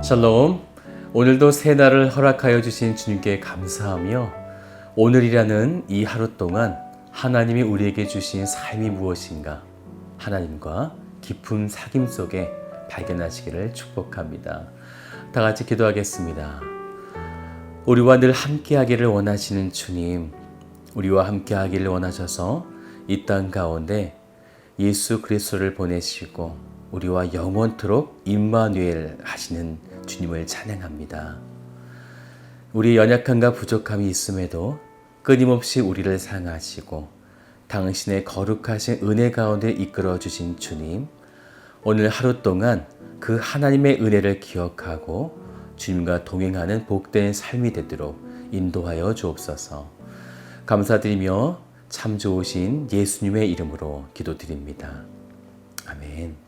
샬롬. 오늘도 새 날을 허락하여 주신 주님께 감사하며 오늘이라는 이 하루 동안 하나님이 우리에게 주신 삶이 무엇인가 하나님과 깊은 사귐 속에 발견하시기를 축복합니다. 다 같이 기도하겠습니다. 우리와 늘 함께하기를 원하시는 주님, 우리와 함께하기를 원하셔서 이 땅 가운데 예수 그리스도를 보내시고 우리와 영원토록 임마누엘 하시는 주님을 찬양합니다. 우리의 연약함과 부족함이 있음에도 끊임없이 우리를 사랑하시고 당신의 거룩하신 은혜 가운데 이끌어 주신 주님, 오늘 하루 동안 그 하나님의 은혜를 기억하고 주님과 동행하는 복된 삶이 되도록 인도하여 주옵소서. 감사드리며 참 좋으신 예수님의 이름으로 기도드립니다. 아멘.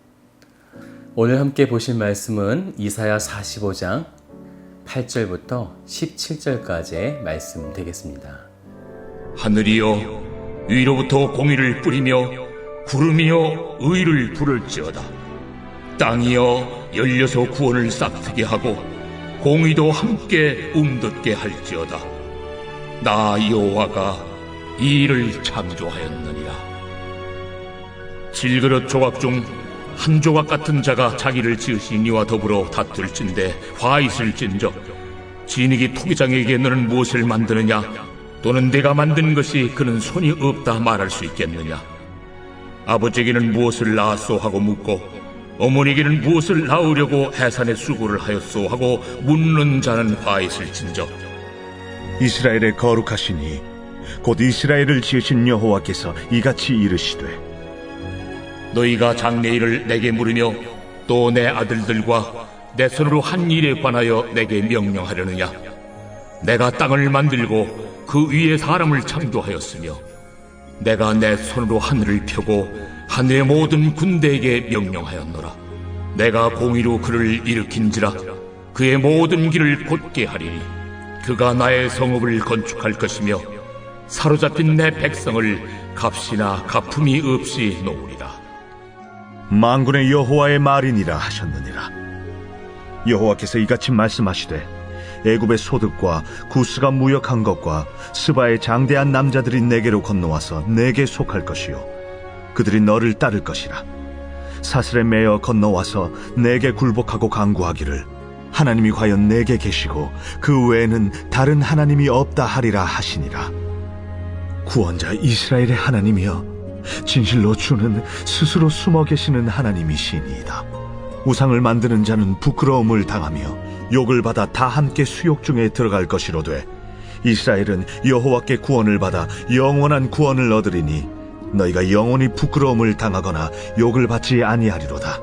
오늘 함께 보실 말씀은 이사야 45장 8절부터 17절까지의 말씀 되겠습니다. 하늘이여 위로부터 공의를 뿌리며 구름이여 의를 부를지어다. 땅이여 열려서 구원을 싹트게 하고 공의도 함께 움돋게 할지어다. 나 여호와가 이 일을 창조하였느니라. 질그릇 조각 중 한 조각 같은 자가 자기를 지으신 이와 더불어 다툴진대 화 있을진저 진익이 토기장에게 너는 무엇을 만드느냐 또는 내가 만든 것이 그는 손이 없다 말할 수 있겠느냐. 아버지에게는 무엇을 낳았소 하고 묻고 어머니에게는 무엇을 낳으려고 해산의 수고를 하였소 하고 묻는 자는 화 있을진저. 이스라엘의 거룩하시니 곧 이스라엘을 지으신 여호와께서 이같이 이르시되 너희가 장래일을 내게 물으며 또 내 아들들과 내 손으로 한 일에 관하여 내게 명령하려느냐. 내가 땅을 만들고 그 위에 사람을 창조하였으며 내가 내 손으로 하늘을 펴고 하늘의 모든 군대에게 명령하였노라. 내가 공의로 그를 일으킨지라 그의 모든 길을 곧게 하리니 그가 나의 성읍을 건축할 것이며 사로잡힌 내 백성을 값이나 가품이 없이 놓으리라. 만군의 여호와의 말이니라 하셨느니라. 여호와께서 이같이 말씀하시되 애굽의 소득과 구스가 무역한 것과 스바의 장대한 남자들이 내게로 건너와서 내게 속할 것이요 그들이 너를 따를 것이라. 사슬에 매어 건너와서 내게 굴복하고 간구하기를 하나님이 과연 내게 계시고 그 외에는 다른 하나님이 없다 하리라 하시니라. 구원자 이스라엘의 하나님이여, 진실로 주는 스스로 숨어 계시는 하나님이시니이다. 우상을 만드는 자는 부끄러움을 당하며 욕을 받아 다 함께 수욕 중에 들어갈 것이로되 이스라엘은 여호와께 구원을 받아 영원한 구원을 얻으리니 너희가 영원히 부끄러움을 당하거나 욕을 받지 아니하리로다.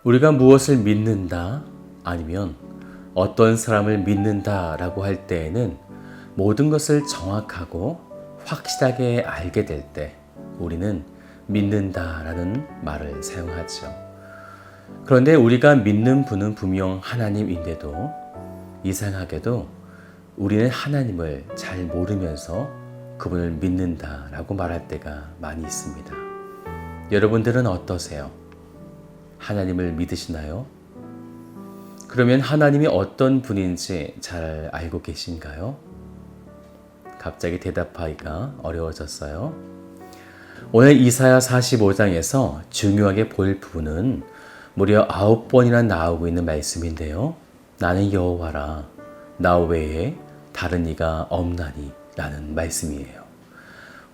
우리가 무엇을 믿는다 아니면 어떤 사람을 믿는다라고 할 때에는 모든 것을 정확하고 확실하게 알게 될 때 우리는 믿는다라는 말을 사용하죠. 그런데 우리가 믿는 분은 분명 하나님인데도 이상하게도 우리는 하나님을 잘 모르면서 그분을 믿는다라고 말할 때가 많이 있습니다. 여러분들은 어떠세요? 하나님을 믿으시나요? 그러면 하나님이 어떤 분인지 잘 알고 계신가요? 갑자기 대답하기가 어려워졌어요. 오늘 이사야 45장에서 중요하게 볼 부분은 무려 9번이나 나오고 있는 말씀인데요. 나는 여호와라, 나 외에 다른 이가 없나니 라는 말씀이에요.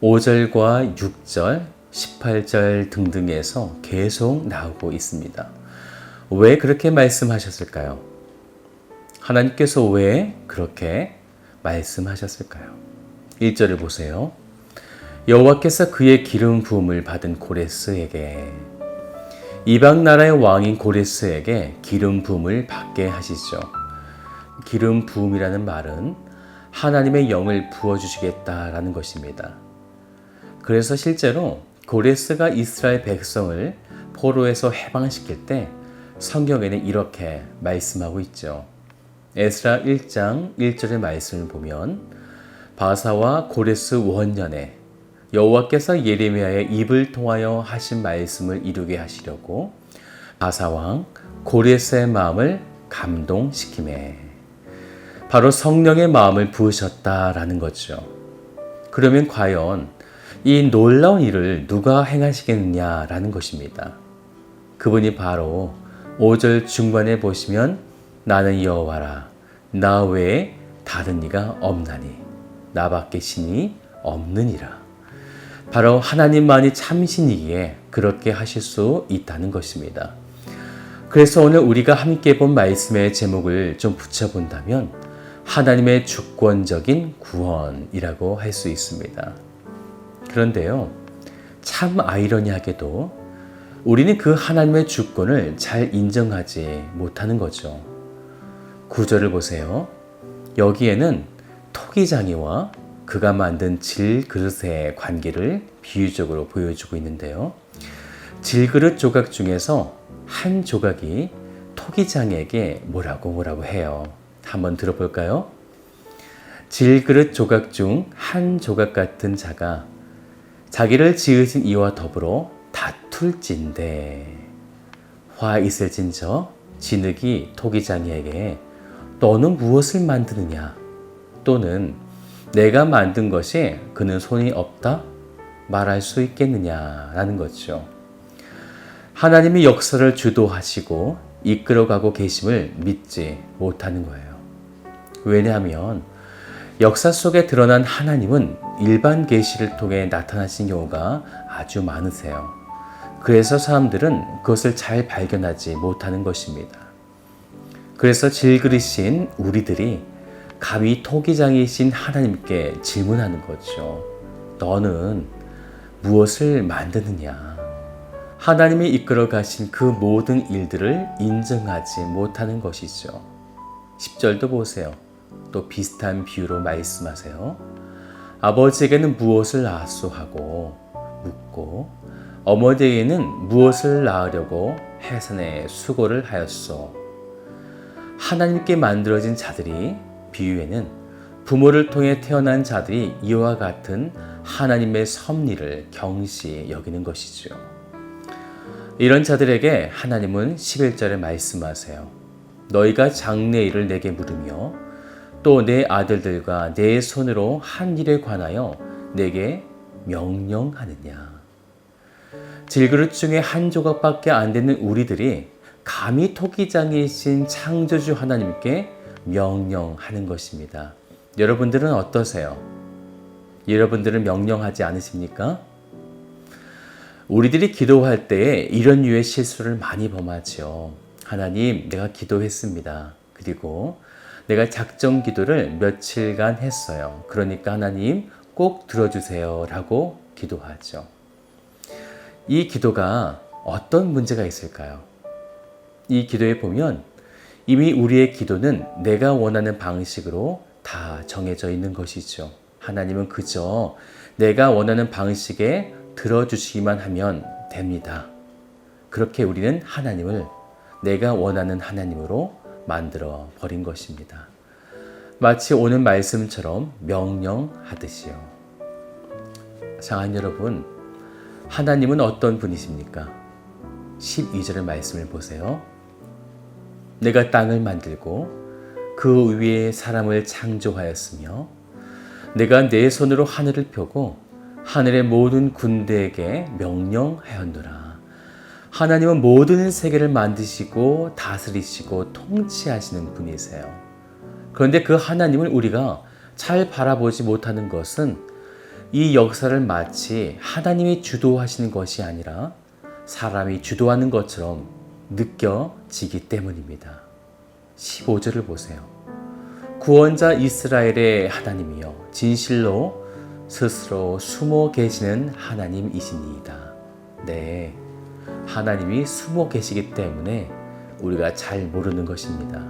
5절과 6절, 18절 등등에서 계속 나오고 있습니다. 왜 그렇게 말씀하셨을까요? 하나님께서 왜 그렇게 말씀하셨을까요? 1절을 보세요. 여호와께서 그의 기름 부음을 받은 고레스에게, 이방 나라의 왕인 고레스에게 기름 부음을 받게 하시죠. 기름 부음이라는 말은 하나님의 영을 부어주시겠다라는 것입니다. 그래서 실제로 고레스가 이스라엘 백성을 포로에서 해방시킬 때 성경에는 이렇게 말씀하고 있죠. 에스라 1장 1절의 말씀을 보면 바사와 고레스 원년에 여호와께서 예레미야의 입을 통하여 하신 말씀을 이루게 하시려고 바사왕 고레스의 마음을 감동시킴에 바로 성령의 마음을 부으셨다라는 거죠. 그러면 과연 이 놀라운 일을 누가 행하시겠느냐라는 것입니다. 그분이 바로 5절 중반에 보시면 나는 여호와라 나 외에 다른 이가 없나니 나밖에 신이 없느니라. 바로 하나님만이 참신이기에 그렇게 하실 수 있다는 것입니다. 그래서 오늘 우리가 함께 본 말씀의 제목을 좀 붙여본다면 하나님의 주권적인 구원이라고 할 수 있습니다. 그런데요, 참 아이러니하게도 우리는 그 하나님의 주권을 잘 인정하지 못하는 거죠. 9절을 보세요. 여기에는 토기장이와 그가 만든 질그릇의 관계를 비유적으로 보여주고 있는데요. 질그릇 조각 중에서 한 조각이 토기장에게 뭐라고 해요. 한번 들어볼까요? 질그릇 조각 중 한 조각 같은 자가 자기를 지으신 이와 더불어 다툴진대 화 있을진저 진흙이 토기장이에게 너는 무엇을 만드느냐 또는 내가 만든 것이 그는 손이 없다 말할 수 있겠느냐라는 거죠. 하나님이 역사를 주도하시고 이끌어가고 계심을 믿지 못하는 거예요. 왜냐하면 역사 속에 드러난 하나님은 일반 계시를 통해 나타나신 경우가 아주 많으세요. 그래서 사람들은 그것을 잘 발견하지 못하는 것입니다. 그래서 질그릇인 우리들이 감히 토기장이신 하나님께 질문하는 거죠. 너는 무엇을 만드느냐? 하나님이 이끌어 가신 그 모든 일들을 인정하지 못하는 것이죠. 10절도 보세요. 또 비슷한 비유로 말씀하세요. 아버지에게는 무엇을 낳았소 하고 묻고 어머니에게는 무엇을 낳으려고 해산에 수고를 하였소. 하나님께 만들어진 자들이 비유에는 부모를 통해 태어난 자들이 이와 같은 하나님의 섭리를 경시 여기는 것이죠. 이런 자들에게 하나님은 11절에 말씀하세요. 너희가 장래일을 내게 물으며 또 내 아들들과 내 손으로 한 일에 관하여 내게 명령하느냐. 질그릇 중에 한 조각밖에 안 되는 우리들이 감히 토기장이신 창조주 하나님께 명령하는 것입니다. 여러분들은 어떠세요? 여러분들은 명령하지 않으십니까? 우리들이 기도할 때에 이런 류의 실수를 많이 범하죠. 하나님, 내가 기도했습니다. 그리고 내가 작정 기도를 며칠간 했어요. 그러니까 하나님 꼭 들어주세요 라고 기도하죠. 이 기도가 어떤 문제가 있을까요? 이 기도에 보면 이미 우리의 기도는 내가 원하는 방식으로 다 정해져 있는 것이죠. 하나님은 그저 내가 원하는 방식에 들어주시기만 하면 됩니다. 그렇게 우리는 하나님을 내가 원하는 하나님으로 만들어 버린 것입니다. 마치 오늘 말씀처럼 명령하듯이요. 사랑하는 여러분, 하나님은 어떤 분이십니까? 12절의 말씀을 보세요. 내가 땅을 만들고 그 위에 사람을 창조하였으며 내가 내 손으로 하늘을 펴고 하늘의 모든 군대에게 명령하였노라. 하나님은 모든 세계를 만드시고 다스리시고 통치하시는 분이세요. 그런데 그 하나님을 우리가 잘 바라보지 못하는 것은 이 역사를 마치 하나님이 주도하시는 것이 아니라 사람이 주도하는 것처럼 느껴지기 때문입니다. 15절을 보세요. 구원자 이스라엘의 하나님이여 진실로 스스로 숨어 계시는 하나님이시니이다. 네, 하나님이 숨어 계시기 때문에 우리가 잘 모르는 것입니다.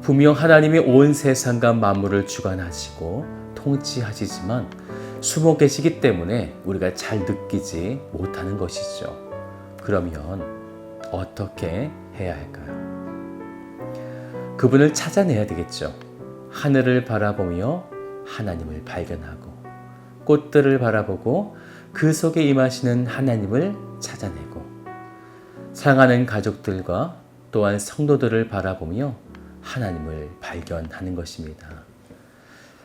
분명 하나님이 온 세상과 만물을 주관하시고 통치하시지만 숨어 계시기 때문에 우리가 잘 느끼지 못하는 것이죠. 그러면 어떻게 해야 할까요? 그분을 찾아내야 되겠죠. 하늘을 바라보며 하나님을 발견하고 꽃들을 바라보고 그 속에 임하시는 하나님을 찾아내고 사랑하는 가족들과 또한 성도들을 바라보며 하나님을 발견하는 것입니다.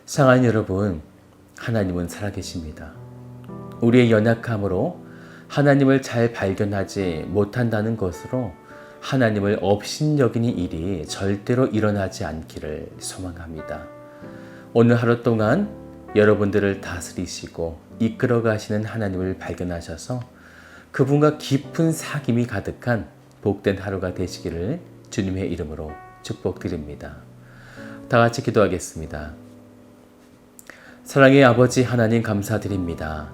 사랑하는 여러분, 하나님은 살아계십니다. 우리의 연약함으로 하나님을 잘 발견하지 못한다는 것으로 하나님을 업신여기는 일이 절대로 일어나지 않기를 소망합니다. 오늘 하루 동안 여러분들을 다스리시고 이끌어 가시는 하나님을 발견하셔서 그분과 깊은 사귐이 가득한 복된 하루가 되시기를 주님의 이름으로 축복드립니다. 다 같이 기도하겠습니다. 사랑의 아버지 하나님 감사드립니다.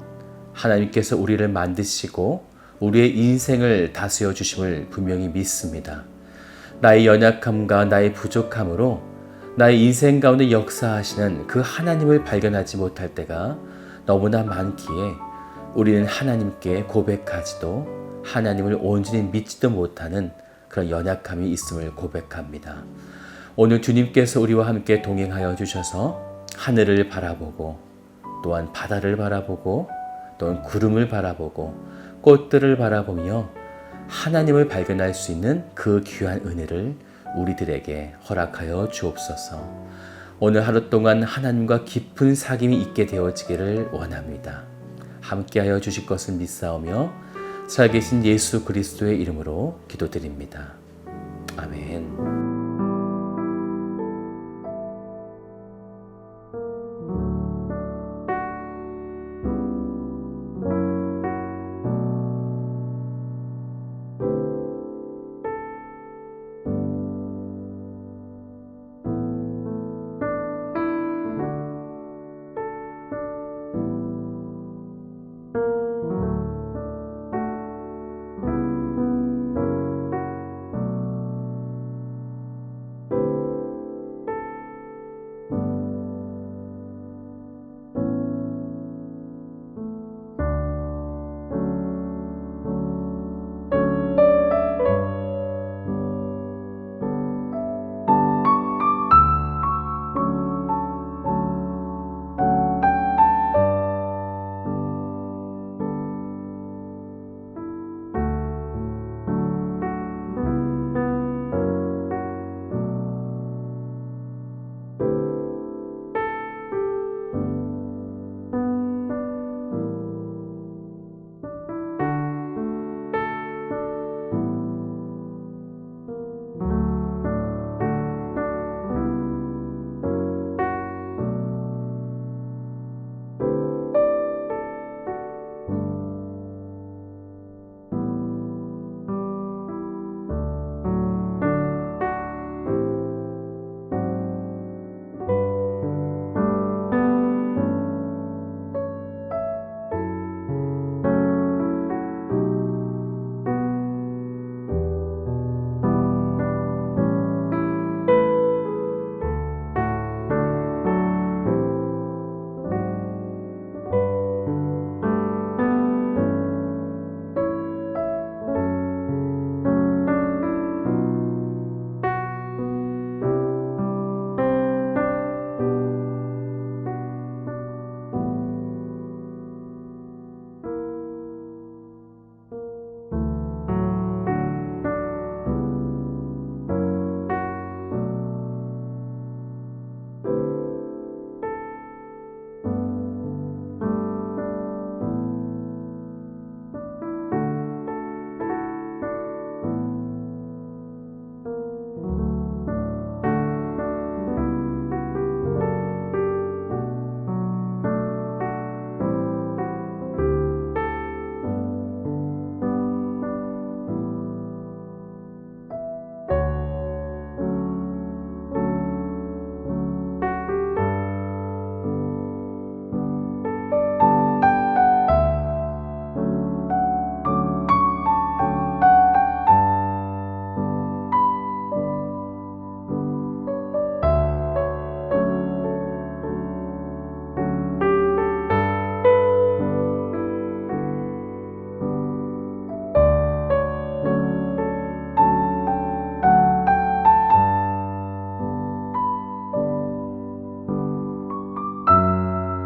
하나님께서 우리를 만드시고 우리의 인생을 다스려 주심을 분명히 믿습니다. 나의 연약함과 나의 부족함으로 나의 인생 가운데 역사하시는 그 하나님을 발견하지 못할 때가 너무나 많기에 우리는 하나님께 고백하지도 하나님을 온전히 믿지도 못하는 그런 연약함이 있음을 고백합니다. 오늘 주님께서 우리와 함께 동행하여 주셔서 하늘을 바라보고 또한 바다를 바라보고 또한 구름을 바라보고 꽃들을 바라보며 하나님을 발견할 수 있는 그 귀한 은혜를 우리들에게 허락하여 주옵소서. 오늘 하루 동안 하나님과 깊은 사귐이 있게 되어지기를 원합니다. 함께하여 주실 것을 믿사오며 살아계신 예수 그리스도의 이름으로 기도드립니다. 아멘.